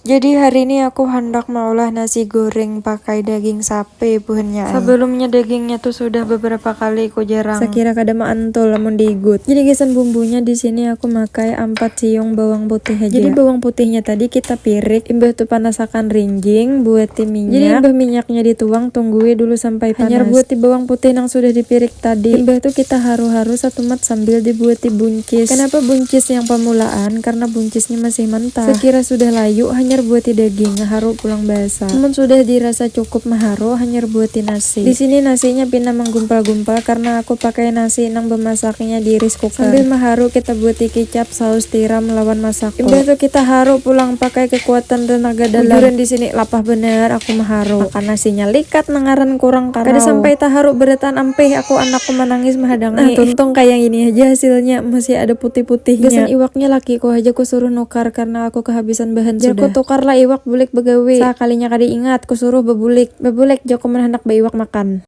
Jadi hari ini aku hendak mengolah nasi goreng pakai daging sapi buahnya. Sebelumnya dagingnya tuh sudah beberapa kali aku jarang. Sekira kada mantul lamun digut. Jadi gisan bumbunya di sini aku makai 4 siung bawang putih aja. Jadi bawang putihnya tadi kita pirik, imbah tuh panasakan rinjing buat minyak. Jadi imbah minyaknya dituang, tunggui dulu sampai panas. Hanyar buat bawang putih yang sudah dipirik tadi. Imbah tuh kita haru-haru satu mat sambil dibuat buncis. Kenapa buncis yang pemulaan? Karena buncisnya masih mentah. Sekira sudah layu hanya buati daging haru pulang basah. Namun sudah dirasa cukup maharu hanya buati nasi. Di sini nasinya pina menggumpal-gumpal karena aku pakai nasi nang bemasaknya di rice cooker. Sambil maharu kita buati kicap, saus tiram lawan masako. Imbah itu kita haru pulang pakai kekuatan tenaga dalam. Ujuran di sini lapah bener aku maharu. Makan nasinya likat nangaran kurang karau. Kada sampai taharu beretan ampeh aku anakku menangis mahadangi. Nah tuntung kayak ini aja hasilnya masih ada putih-putihnya. Gesan iwaknya laki ku aja ku suruh nukar karena aku kehabisan bahan sudah. Tukar lah iwak bulik begawe. Sakalinya kadi ingat kusuruh bebulik. Joko menhandak ba iwak makan.